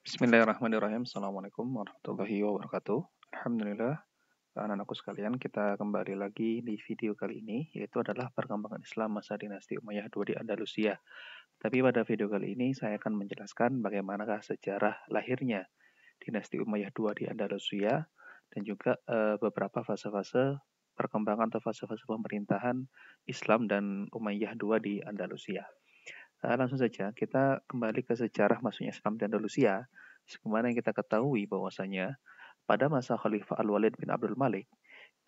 Bismillahirrahmanirrahim. Assalamualaikum warahmatullahi wabarakatuh. Alhamdulillah, anak-anakku sekalian, kita kembali lagi di video kali ini, yaitu adalah perkembangan Islam masa dinasti Umayyah II di Andalusia. Tapi pada video kali ini, saya akan menjelaskan bagaimanakah sejarah lahirnya dinasti Umayyah II di Andalusia, dan juga beberapa fase-fase perkembangan atau fase-fase pemerintahan Islam dan Umayyah II di Andalusia. Langsung saja kita kembali ke sejarah masuknya Islam di Andalusia. Sebagaimana yang kita ketahui bahwasanya pada masa Khalifah Al-Walid bin Abdul Malik,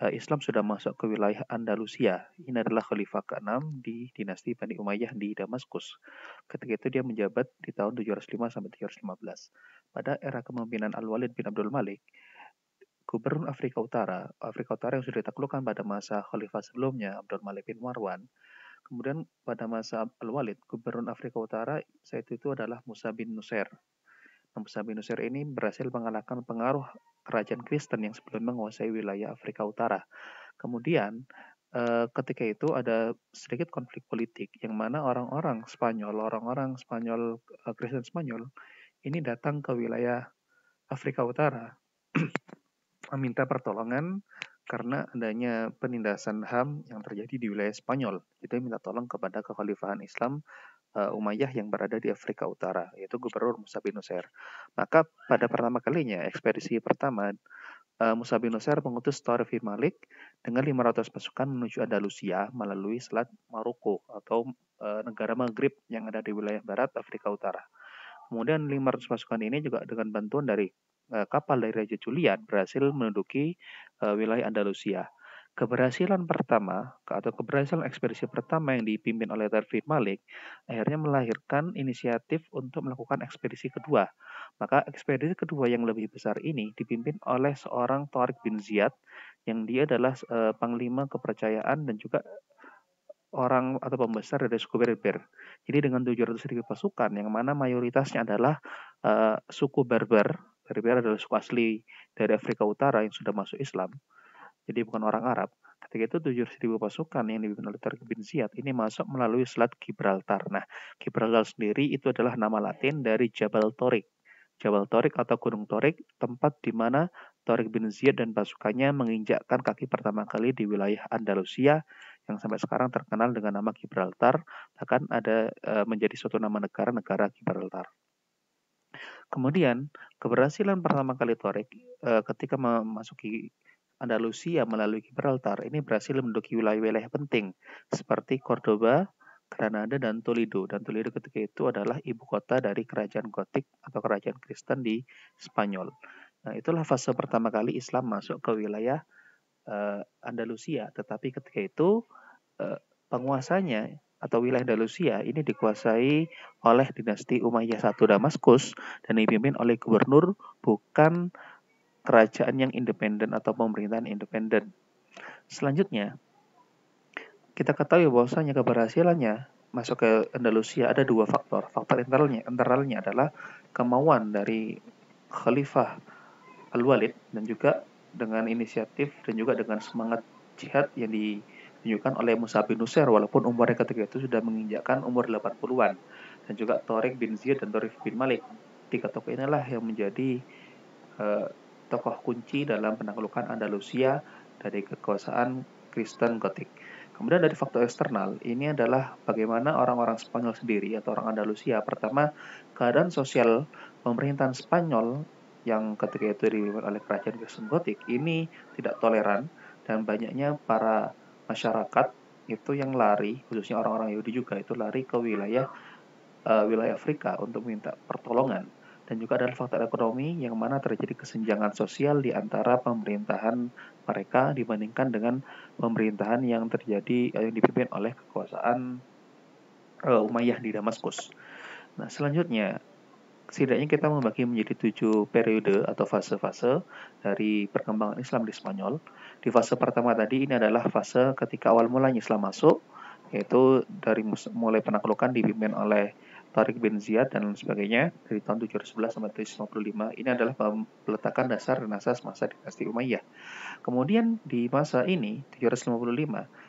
Islam sudah masuk ke wilayah Andalusia. Ini adalah Khalifah ke-6 di dinasti Bani Umayyah di Damaskus. Ketika itu dia menjabat di tahun 705 sampai 715. Pada era kepemimpinan Al-Walid bin Abdul Malik, Gubernur Afrika Utara yang sudah ditaklukkan pada masa Khalifah sebelumnya, Abdul Malik bin Marwan. Kemudian pada masa Al-Walid, Gubernur Afrika Utara saat itu adalah Musa bin Nusair. Musa bin Nusair ini berhasil mengalahkan pengaruh kerajaan Kristen yang sebelumnya menguasai wilayah Afrika Utara. Kemudian ketika itu ada sedikit konflik politik yang mana orang-orang Spanyol Kristen Spanyol ini datang ke wilayah Afrika Utara meminta pertolongan karena adanya penindasan HAM yang terjadi di wilayah Spanyol. Itu minta tolong kepada kekhalifahan Islam Umayyah yang berada di Afrika Utara, yaitu Gubernur Musa bin Nusair. Maka pada pertama kalinya, ekspedisi pertama, Musa bin Nusair mengutus Tariq bin Malik dengan 500 pasukan menuju Andalusia melalui Selat Maroko atau negara Maghrib yang ada di wilayah barat Afrika Utara. Kemudian 500 pasukan ini juga dengan bantuan dari kapal dari Raja Julian berhasil menduduki wilayah Andalusia. Keberhasilan ekspedisi pertama yang dipimpin oleh Tariq bin Malik akhirnya melahirkan inisiatif untuk melakukan ekspedisi kedua. Maka ekspedisi kedua yang lebih besar ini dipimpin oleh seorang Tariq bin Ziyad yang dia adalah panglima kepercayaan dan juga orang atau pembesar dari suku Berber. Jadi dengan 700.000 pasukan yang mana mayoritasnya adalah suku Berber. Berber adalah suku asli dari Afrika Utara yang sudah masuk Islam. Jadi bukan orang Arab. Ketika itu 700.000 pasukan yang dipimpin oleh Tariq bin Ziyad ini masuk melalui Selat Gibraltar. Nah, Gibraltar sendiri itu adalah nama Latin dari Jabal Torik. Jabal Torik atau Gunung Torik, tempat di mana Tariq bin Ziyad dan pasukannya menginjakkan kaki pertama kali di wilayah Andalusia yang sampai sekarang terkenal dengan nama Gibraltar, bahkan ada menjadi suatu nama negara Gibraltar. Kemudian, keberhasilan pertama kali Tariq ketika memasuki Andalusia melalui Gibraltar ini berhasil menduduki wilayah-wilayah penting seperti Cordoba, Granada, dan Toledo. Dan Toledo ketika itu adalah ibu kota dari kerajaan Gotik atau kerajaan Kristen di Spanyol. Nah, itulah fase pertama kali Islam masuk ke wilayah Andalusia. Tetapi ketika itu penguasanya atau wilayah Andalusia ini dikuasai oleh dinasti Umayyah I Damaskus dan dipimpin oleh gubernur, bukan kerajaan yang independen atau pemerintahan independen. Selanjutnya, kita ketahui bahwasanya keberhasilannya masuk ke Andalusia ada dua faktor. Faktor internalnya adalah kemauan dari Khalifah Al-Walid dan juga dengan inisiatif dan juga dengan semangat jihad yang ditunjukkan oleh Musa bin Nusair walaupun umurnya ketika itu sudah menginjakkan umur 80-an, dan juga Tariq bin Ziyad dan Tariq bin Malik. Tiga tokoh inilah yang menjadi tokoh kunci dalam penaklukan Andalusia dari kekuasaan Kristen Gotik. Kemudian dari faktor eksternal, ini adalah bagaimana orang-orang Spanyol sendiri atau orang Andalusia. Pertama, keadaan sosial pemerintahan Spanyol yang ketika itu dipimpin oleh kerajaan Kristen Gotik ini tidak toleran, dan banyaknya para masyarakat itu yang lari, khususnya orang-orang Yahudi juga itu lari ke wilayah Afrika untuk minta pertolongan. Dan juga adalah faktor ekonomi yang mana terjadi kesenjangan sosial di antara pemerintahan mereka dibandingkan dengan pemerintahan yang terjadi yang dipimpin oleh kekuasaan Umayyah di Damaskus. Nah, selanjutnya setidaknya kita membagi menjadi 7 periode atau fase-fase dari perkembangan Islam di Spanyol. Di fase pertama tadi ini adalah fase ketika awal mulanya Islam masuk, yaitu dari mulai penaklukan dipimpin oleh Tariq bin Ziyad dan sebagainya dari tahun 711 sampai 755. Ini adalah peletakan dasar dan asas masa dinasti Umayyah. Kemudian di masa ini 755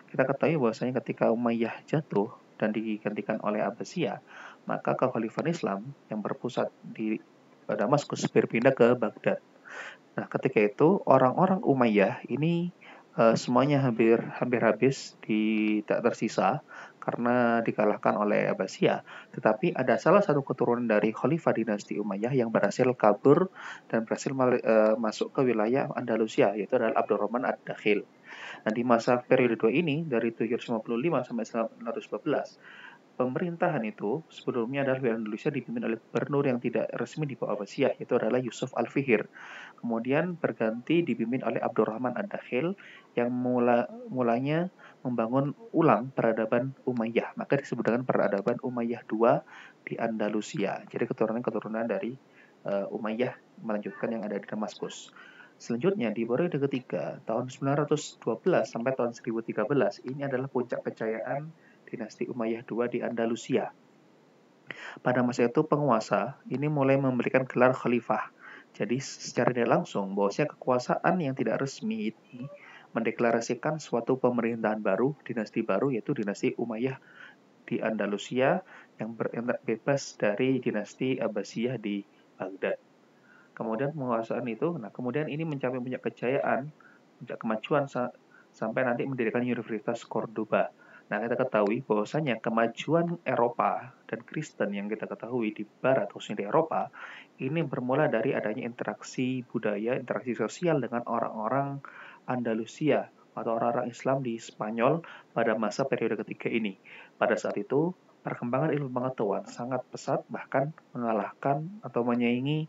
kita ketahui bahwasanya ketika Umayyah jatuh dan digantikan oleh Abbasiyah, maka kekhalifahan Islam yang berpusat di Damaskus berpindah ke Baghdad. Nah, ketika itu orang-orang Umayyah ini semuanya hampir hampir habis, tak tersisa karena dikalahkan oleh Abbasiyah. Tetapi ada salah satu keturunan dari Khalifah dinasti Umayyah yang berhasil kabur dan berhasil masuk ke wilayah Andalusia, yaitu adalah Abdurrahman Ad-Dakhil. Nah, di masa periode 2 ini dari 755 sampai 912, pemerintahan itu sebelumnya adalah wilayah Indonesia dipimpin oleh gubernur yang tidak resmi di bawah Abbasiyah, yaitu adalah Yusuf Al-Fihir. Kemudian berganti dipimpin oleh Abdurrahman Ad-Dakhil yang mulanya membangun ulang peradaban Umayyah. Maka disebut dengan peradaban Umayyah II di Andalusia. Jadi keturunan-keturunan dari Umayyah melanjutkan yang ada di Damaskus. Selanjutnya di periode ketiga tahun 912 sampai tahun 1013 ini adalah puncak kejayaan dinasti Umayyah II di Andalusia. Pada masa itu penguasa ini mulai memberikan gelar khalifah. Jadi secara tidak langsung bahwasanya kekuasaan yang tidak resmi ini mendeklarasikan suatu pemerintahan baru, dinasti baru, yaitu dinasti Umayyah di Andalusia yang bebas dari dinasti Abbasiyah di Baghdad. Kemudian penguasaan itu, kemudian ini mencapai puncak kejayaan, puncak kemajuan sampai nanti mendirikan Universitas Cordoba. Nah, kita ketahui bahwasanya kemajuan Eropa dan Kristen yang kita ketahui di Barat, khususnya di Eropa, ini bermula dari adanya interaksi budaya, interaksi sosial dengan orang-orang Andalusia atau orang-orang Islam di Spanyol pada masa periode ketiga ini. Pada saat itu, perkembangan ilmu pengetahuan sangat pesat, bahkan mengalahkan atau menyaingi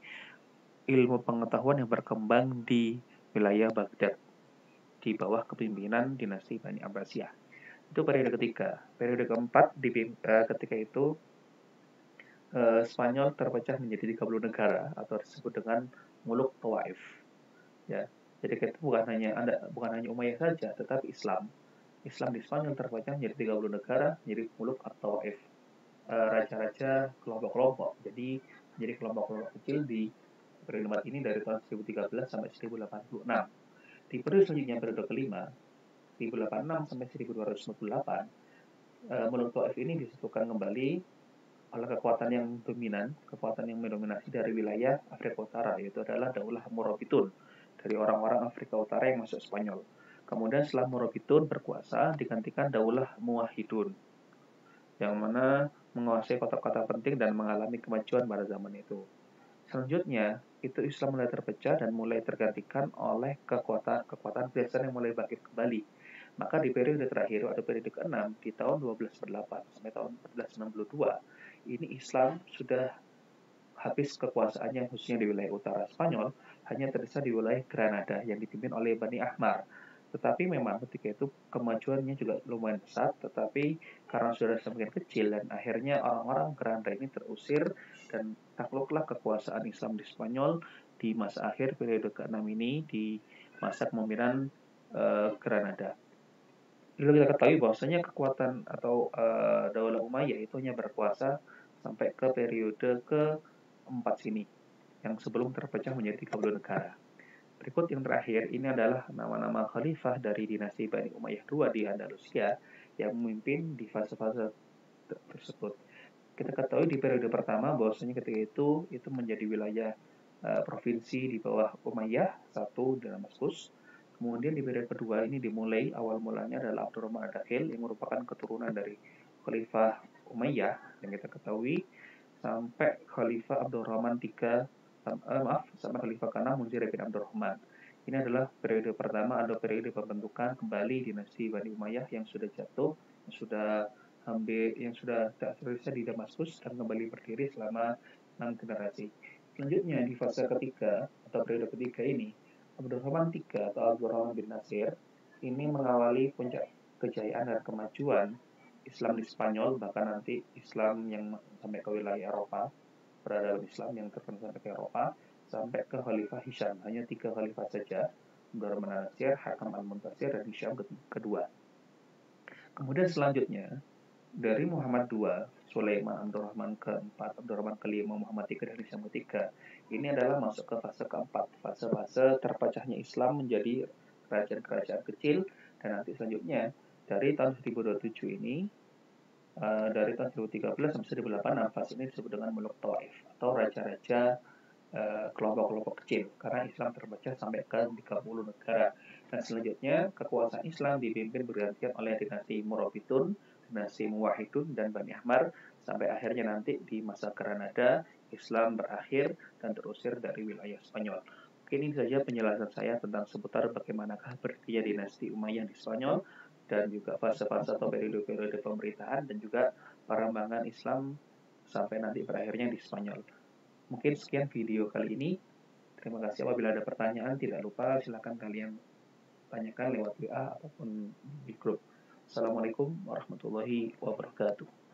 ilmu pengetahuan yang berkembang di wilayah Baghdad di bawah kepemimpinan dinasti Bani Abbasiyah. Itu periode ketiga. Periode keempat ketika itu Spanyol terpecah menjadi 30 negara atau disebut dengan Muluk Tawaif. Ya. Jadi itu bukan hanya Umayyah saja, tetapi Islam. Islam di Spanyol terpecah menjadi 30 negara, menjadi Muluk atau Tawaif. Raja-raja kelompok-kelompok. Jadi menjadi kelompok-kelompok kecil di periode ini dari tahun 1013 sampai 1086. Di periode selanjutnya, periode kelima, 1086 sampai 1298, Muluk Taif ini disatukan kembali oleh kekuatan yang dominan, kekuatan yang mendominasi dari wilayah Afrika Utara, yaitu adalah Daulah Morabitun, dari orang-orang Afrika Utara yang masuk Spanyol. Kemudian setelah Morabitun berkuasa, digantikan Daulah Muwahhidun, yang mana menguasai kota-kota penting dan mengalami kemajuan pada zaman itu. Selanjutnya, itu Islam mulai terpecah dan mulai tergantikan oleh kekuatan Kristen yang mulai bangkit kembali. Maka di periode terakhir, atau periode ke-6, di tahun 1208 sampai tahun 1462, ini Islam sudah habis kekuasaannya khususnya di wilayah utara Spanyol, hanya tersisa di wilayah Granada yang dipimpin oleh Bani Ahmar. Tetapi memang ketika itu kemajuannya juga lumayan pesat, tetapi karena sudah semakin kecil dan akhirnya orang-orang Granada ini terusir dan takluklah kekuasaan Islam di Spanyol di masa akhir periode ke-6 ini di masa kepemimpinan Granada. Lalu kita ketahui bahwasanya kekuatan atau Daulah Umayyah itu hanya berkuasa sampai ke periode ke-4 sini, yang sebelum terpecah menjadi 30 negara. Berikut yang terakhir, ini adalah nama-nama khalifah dari dinasti Bani Umayyah II di Andalusia yang memimpin di fase-fase tersebut. Kita ketahui di periode pertama bahwasanya ketika itu menjadi wilayah provinsi di bawah Umayyah, satu di Damaskus. Kemudian di periode kedua ini dimulai, awal mulanya adalah Abdurrahman Ad-Dakhil yang merupakan keturunan dari Khalifah Umayyah yang kita ketahui, sampai Khalifah Abdurrahman III, sampai Khalifah ke-6 Munzir bin Abdurrahman. Ini adalah periode pertama atau periode pembentukan kembali dinasti Bani Umayyah yang sudah jatuh, yang sudah tak tersisa di Damaskus dan kembali berdiri selama 6 generasi. Selanjutnya di fase ketiga atau periode ketiga ini, Abdurrahman III atau Abdurrahman bin Nasir ini mengawali puncak kejayaan dan kemajuan Islam di Spanyol, bahkan nanti Islam yang sampai ke wilayah Eropa, peradaban Islam yang terkenal sampai ke Eropa, sampai ke Khalifah Hisham. Hanya 3 khalifah saja, Abdurrahman Nasir, Hakam al-Muntasir, dan Hisham kedua. Kemudian selanjutnya, dari Muhammad II, Sulaiman Abdurrahman keempat, Abdurrahman kelima, Muhammad III, dan Hisham ketiga, ini adalah masuk ke fase keempat, fase-fase terpecahnya Islam menjadi kerajaan-kerajaan kecil, dan nanti selanjutnya dari tahun 1027 ini, dari tahun 1013 sampai 1086, fase ini disebut dengan Muluk Taif atau raja-raja kelompok-kelompok kecil karena Islam terpecah sampai ke 30 negara. Dan selanjutnya kekuasaan Islam dipimpin bergantian oleh dinasti Murabitun, dinasti Muwahhidun dan Bani Ahmar sampai akhirnya nanti di masa Granada Islam berakhir dan terusir dari wilayah Spanyol. Mungkin ini saja penjelasan saya tentang seputar bagaimanakah berdirinya dinasti Umayyah di Spanyol dan juga fase-fase atau periode-periode pemerintahan dan juga perkembangan Islam sampai nanti berakhirnya di Spanyol. Mungkin sekian video kali ini. Terima kasih. Apabila ada pertanyaan, tidak lupa silakan kalian tanyakan lewat WA ataupun di grup. Assalamualaikum warahmatullahi wabarakatuh.